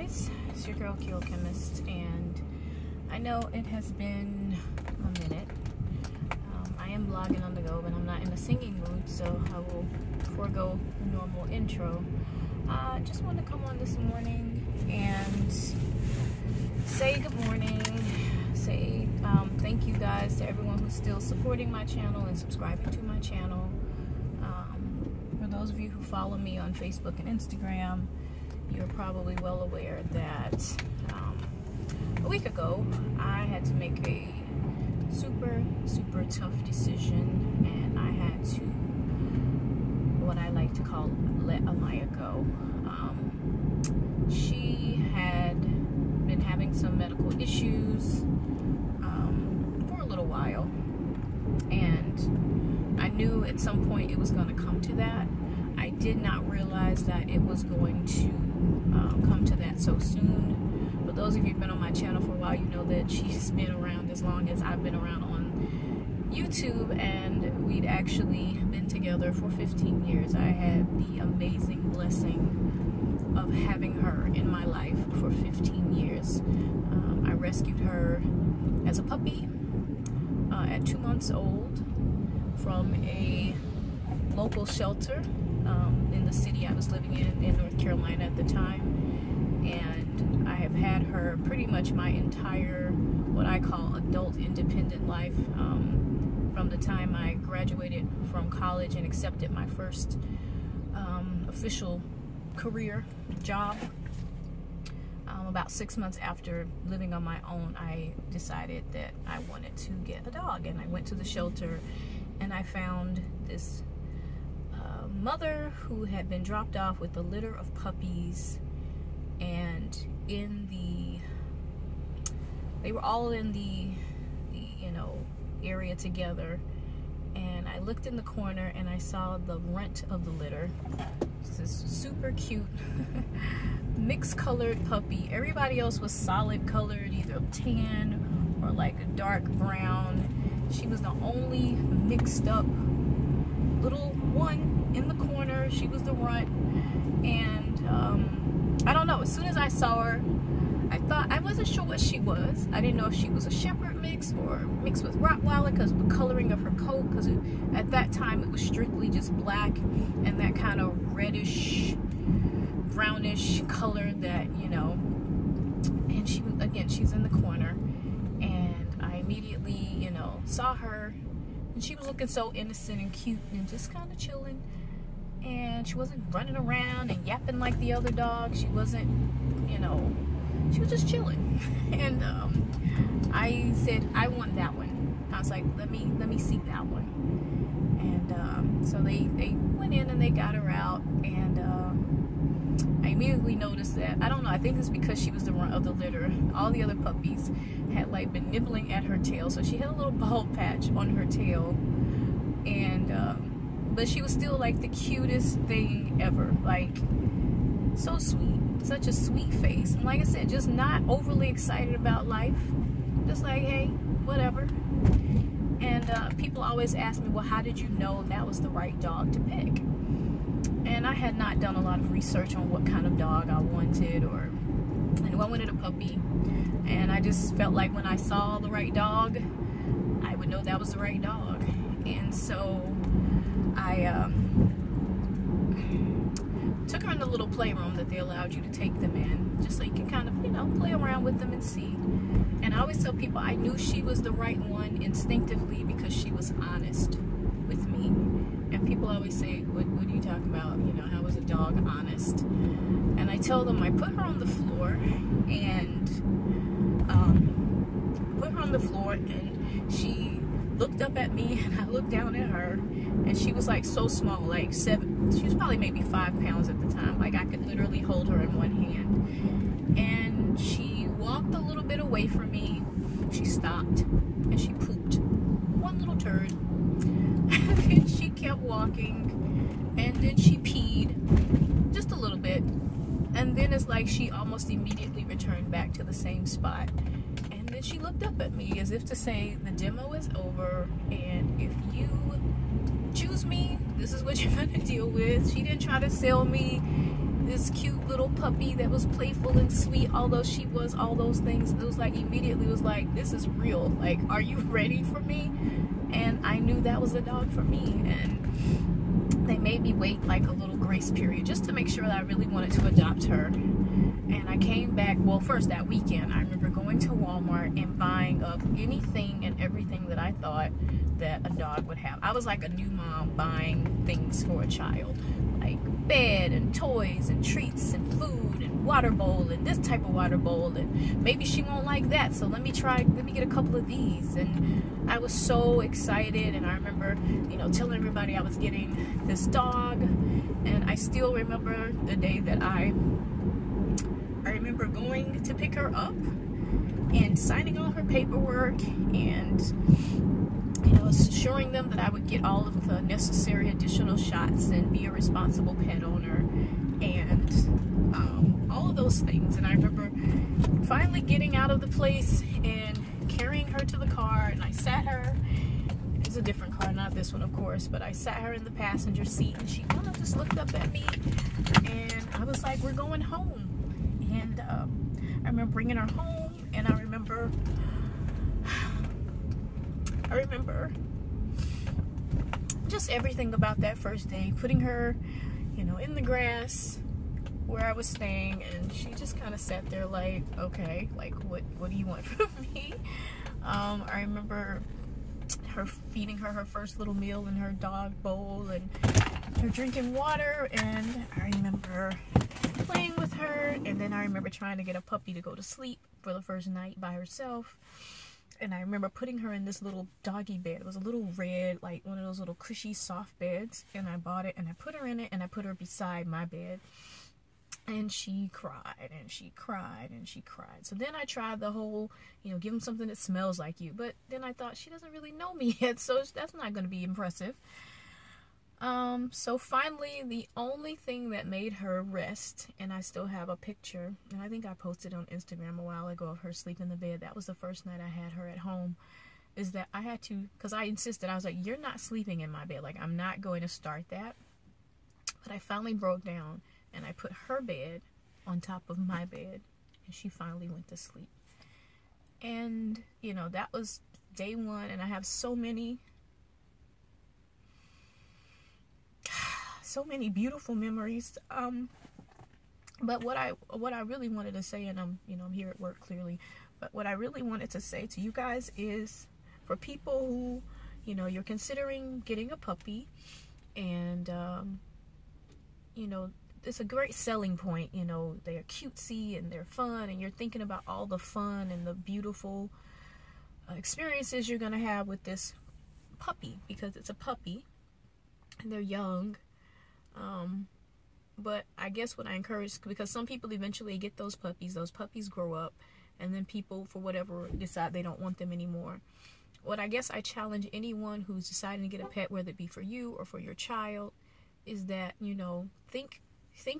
guys, it's your girl qochemist, and I know it has been a minute. I am vlogging on the go, but I'm not in a singing mood, so I will forego the normal intro. I just want to come on this morning and say good morning, say thank you guys to everyone who's still supporting my channel and subscribing to my channel. For those of you who follow me on Facebook and Instagram, you're probably well aware that a week ago I had to make a super tough decision, and I had to, what I like to call, let Amaya go. She had been having some medical issues for a little while, and I knew at some point it was going to come to that. I did not realize that it was going to come to that so soon. For those of you who've been on my channel for a while, you know that she's been around as long as I've been around on YouTube, and we'd actually been together for 15 years. I had the amazing blessing of having her in my life for 15 years. I rescued her as a puppy at 2 months old from a local shelter in the city I was living in North Carolina at the time, and I have had her pretty much my entire, what I call, adult independent life, from the time I graduated from college and accepted my first official career job. About 6 months after living on my own, I decided that I wanted to get a dog, and I went to the shelter and I found this mother who had been dropped off with a litter of puppies, and they were all in the area together, and I looked in the corner and I saw the runt of the litter. It's this super cute mixed colored puppy. Everybody else was solid colored, either tan or like a dark brown. She was the only mixed up little one in the corner. She was the runt, and I don't know, as soon as I saw her, I wasn't sure what she was. I didn't know if she was a shepherd mix or mixed with Rottweiler because of the coloring of her coat, because at that time it was strictly just black and that kind of reddish brownish color that, and she, again, she's in the corner, and I immediately, saw her, and she was looking so innocent and cute and just kind of chilling, and she wasn't running around and yapping like the other dogs. She wasn't, she was just chilling. And I said, I want that one. I was like, let me see that one. And so they went in and they got her out, and I immediately noticed that, I don't know, I think it's because she was the runt of the litter. All the other puppies had like been nibbling at her tail, so she had a little bald patch on her tail, and but she was still like the cutest thing ever, like so sweet, such a sweet face, and like I said, just not overly excited about life, just like, hey, whatever. And people always ask me, well, how did you know that was the right dog to pick? And I had not done a lot of research on what kind of dog I wanted, or I wanted a puppy, and I just felt like when I saw the right dog, I would know that was the right dog. And so I took her in the little playroom that they allowed you to take them in, just so you can kind of, play around with them and see. And I always tell people I knew she was the right one instinctively because she was honest with me. And people always say, what are you talking about? How is a dog honest? And I tell them, I put her on the floor, and she looked up at me, and I looked down at her, and she was like so small, like she was probably maybe 5 pounds at the time. Like I could literally hold her in one hand. And she walked a little bit away from me. She stopped and she pooped one little turd. And then she kept walking, and then she peed just a little bit, and then it's like she almost immediately returned back to the same spot. And then she looked up at me as if to say, the demo is over, and if you choose me, this is what you're gonna deal with. She didn't try to sell me this cute little little puppy that was playful and sweet, although she was all those things. It was like immediately was like, this is real. Like, are you ready for me? And I knew that was a dog for me. And they made me wait like a little grace period just to make sure that I really wanted to adopt her. And I came back, well, first that weekend, I remember going to Walmart and buying up anything and everything that I thought that a dog would have. I was like a new mom buying things for a child, like bed and toys and treats and food and water bowl and this type of water bowl, and maybe she won't like that, so let me get a couple of these. And I was so excited, and I remember, you know, telling everybody I was getting this dog. And I still remember the day that I remember going to pick her up and signing all her paperwork and, you know, assuring them that I would get all of the necessary additional shots and be a responsible pet owner and all of those things. And I remember finally getting out of the place and carrying her to the car, and I sat her. It's a different car, not this one, of course, but I sat her in the passenger seat, and she kind of just looked up at me, and I was like, we're going home. And I remember bringing her home, and I remember just everything about that first day, putting her, you know, in the grass where I was staying, and she just kind of sat there like, okay, like, what do you want from me? I remember her feeding her first little meal in her dog bowl, and her drinking water, and I remember playing with her. And then I remember trying to get a puppy to go to sleep for the first night by herself. And I remember putting her in this little doggy bed. It was a little red, like one of those little cushy soft beds, and I bought it, and I put her in it, and I put her beside my bed. And she cried, and she cried, and she cried. So then I tried the whole, you know, give them something that smells like you. But then I thought, she doesn't really know me yet, so that's not going to be impressive. So finally, the only thing that made her rest, and I still have a picture, and I think I posted on Instagram a while ago of her sleeping in the bed. That was the first night I had her at home, is that I had to, because I insisted, I was like, you're not sleeping in my bed. Like, I'm not going to start that. But I finally broke down, and I put her bed on top of my bed, and she finally went to sleep. And, you know, that was day one, and I have so many beautiful memories. But what I really wanted to say, and I'm here at work clearly, but what I really wanted to say to you guys is, for people who, you know, you're considering getting a puppy, and you know, it's a great selling point, you know, they're cutesy and they're fun, and you're thinking about all the fun and the beautiful experiences you're gonna have with this puppy, because it's a puppy and they're young. But I guess what I encourage, because some people eventually get those puppies grow up, and then people, for whatever, decide they don't want them anymore. What I guess I challenge anyone who's deciding to get a pet, whether it be for you or for your child, is that, you know, think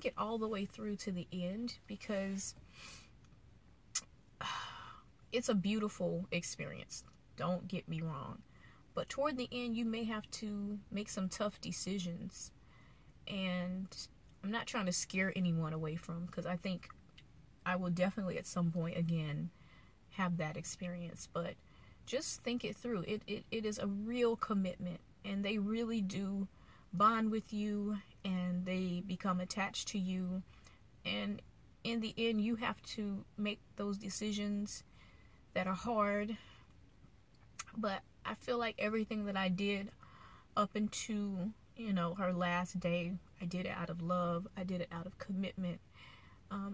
it all the way through to the end, because it's a beautiful experience, don't get me wrong, but toward the end you may have to make some tough decisions. And I'm not trying to scare anyone away from, because I think I will definitely at some point again have that experience, but just think it through. It is a real commitment, and they really do bond with you, and they become attached to you, and in the end you have to make those decisions that are hard. But I feel like everything that I did up into, you know, her last day, I did it out of love, I did it out of commitment,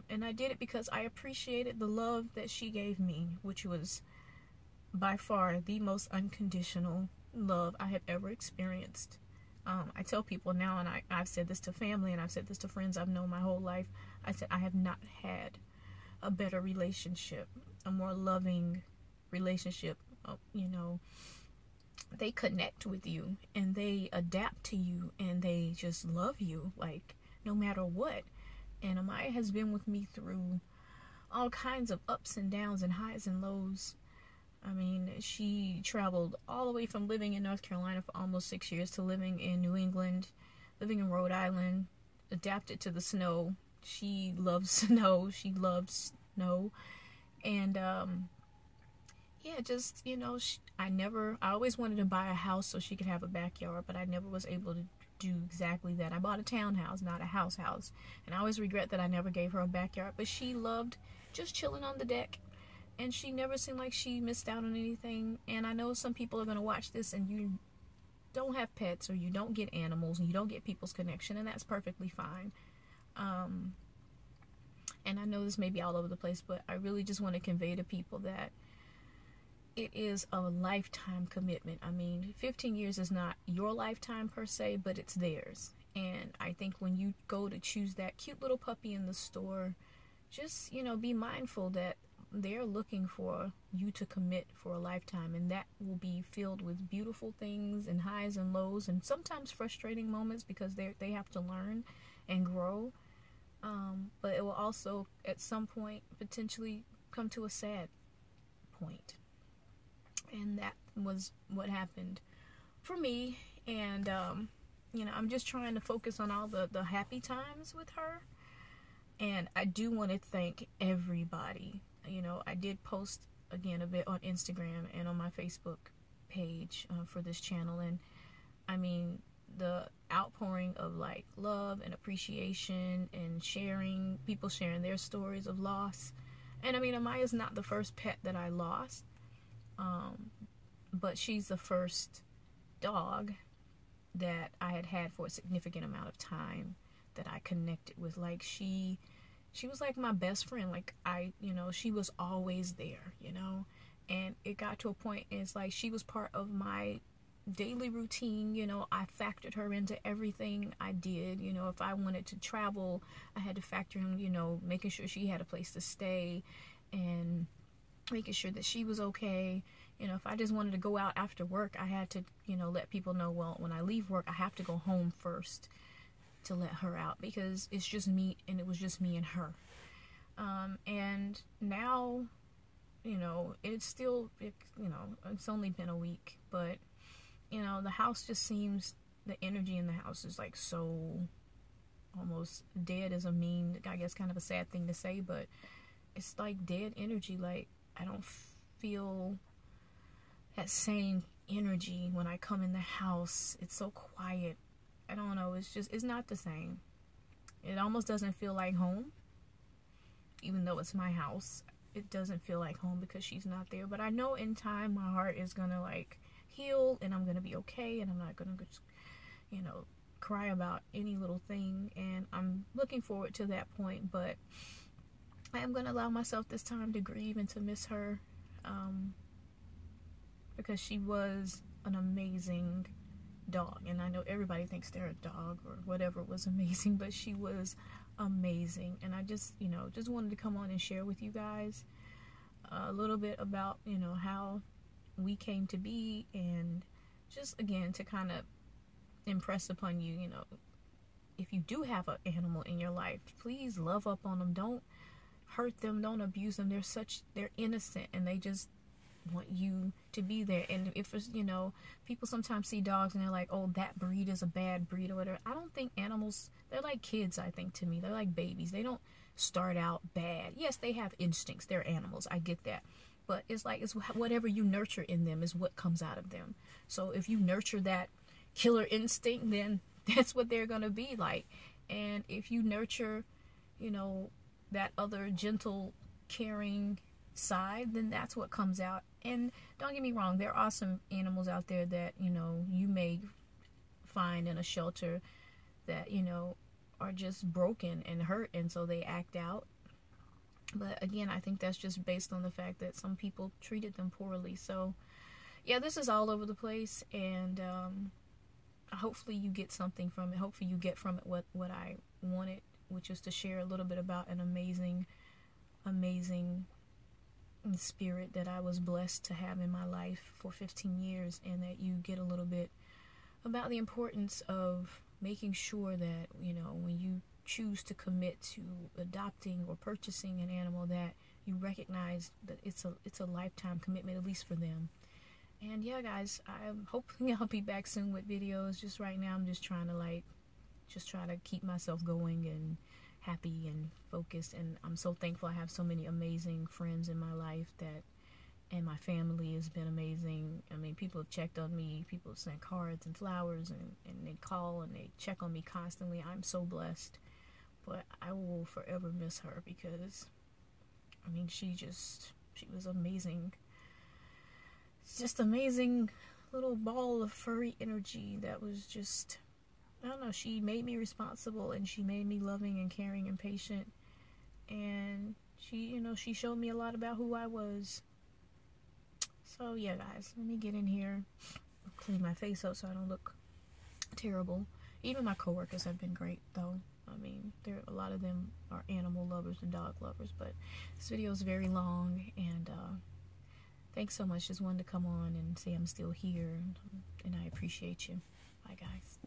and I did it because I appreciated the love that she gave me, which was by far the most unconditional love I have ever experienced. I tell people now, and I've said this to family, and I've said this to friends I've known my whole life, I said I have not had a better relationship, a more loving relationship. You know, they connect with you, and they adapt to you, and they just love you, like, no matter what. And Amaya has been with me through all kinds of ups and downs and highs and lows. I mean, she traveled all the way from living in North Carolina for almost 6 years to living in New England, living in Rhode Island, adapted to the snow, She loves snow. She loves snow. And yeah, just, you know, I always wanted to buy a house so she could have a backyard, but I never was able to do exactly that. I bought a townhouse, not a house, and I always regret that I never gave her a backyard. But she loved just chilling on the deck, and she never seemed like she missed out on anything. And I know some people are going to watch this and you don't have pets, or you don't get animals, and you don't get people's connection, and that's perfectly fine. And I know this may be all over the place, but I really just want to convey to people that it is a lifetime commitment. I mean, 15 years is not your lifetime per se, but it's theirs. And I think when you go to choose that cute little puppy in the store, just, you know, be mindful that they're looking for you to commit for a lifetime, and that will be filled with beautiful things and highs and lows, and sometimes frustrating moments because they have to learn and grow. But it will also at some point potentially come to a sad point. And that was what happened for me. And, you know, I'm just trying to focus on all the happy times with her. And I do want to thank everybody. You know, I did post, again, a bit on Instagram and on my Facebook page for this channel. And, I mean, the outpouring of, like, love and appreciation and sharing, people sharing their stories of loss. And, I mean, Amaya's not the first pet that I lost. But she's the first dog that I had for a significant amount of time that I connected with. Like, she was like my best friend. Like, you know, she was always there, you know, and it got to a point, and it's like she was part of my daily routine. You know, I factored her into everything I did. You know, if I wanted to travel, I had to factor in, you know, making sure she had a place to stay and making sure that she was okay. You know, if I just wanted to go out after work, I had to, you know, let people know, well, when I leave work, I have to go home first to let her out, because it's just me, and it was just me and her. And now, you know, it's only been a week, but, you know, the house just seems, the energy in the house is like so almost dead. Is a mean, I guess, kind of a sad thing to say, but it's like dead energy. Like, I don't feel that same energy when I come in the house. It's so quiet. I don't know. It's not the same. It almost doesn't feel like home. Even though it's my house, it doesn't feel like home because she's not there. But I know in time my heart is going to, like, heal, and I'm going to be okay, and I'm not going to just, you know, cry about any little thing. And I'm looking forward to that point, but I am going to allow myself this time to grieve and to miss her, because she was an amazing dog. And I know everybody thinks they're a dog or whatever was amazing, but she was amazing. And I just, you know, just wanted to come on and share with you guys a little bit about, you know, how we came to be, and just, again, to kind of impress upon you, you know, if you do have an animal in your life, please love up on them. Don't hurt them, don't abuse them. They're innocent, and they just want you to be there. And if it's, you know, people sometimes see dogs and they're like, oh, that breed is a bad breed or whatever. I don't think animals, they're like kids. I think, to me, they're like babies. They don't start out bad. Yes, they have instincts, they're animals, I get that, but it's like, it's whatever you nurture in them is what comes out of them. So if you nurture that killer instinct, then that's what they're gonna be like. And if you nurture, you know, that other gentle, caring side, then that's what comes out. And don't get me wrong, there are some animals out there that, you know, you may find in a shelter that, you know, are just broken and hurt, and so they act out. But again, I think that's just based on the fact that some people treated them poorly. So yeah, this is all over the place, and hopefully you get something from it. Hopefully you get from it what I wanted, which is to share a little bit about an amazing spirit that I was blessed to have in my life for 15 years, and that you get a little bit about the importance of making sure that, you know, when you choose to commit to adopting or purchasing an animal, that you recognize that it's a lifetime commitment, at least for them. And yeah, guys, I'm hoping I'll be back soon with videos. Just right now, I'm just trying to try to keep myself going and happy and focused. And I'm so thankful I have so many amazing friends in my life and my family has been amazing. I mean, people have checked on me, people have sent cards and flowers, and they call and they check on me constantly. I'm so blessed, but I will forever miss her because, I mean, she was amazing. It's just amazing little ball of furry energy that was just, I don't know, she made me responsible, and she made me loving and caring and patient, and she showed me a lot about who I was. So yeah, guys, let me get in here, clean my face up so I don't look terrible. Even my coworkers have been great, though. I mean, a lot of them are animal lovers and dog lovers, but this video is very long, and thanks so much. Just wanted to come on and say I'm still here, and I appreciate you. Bye, guys.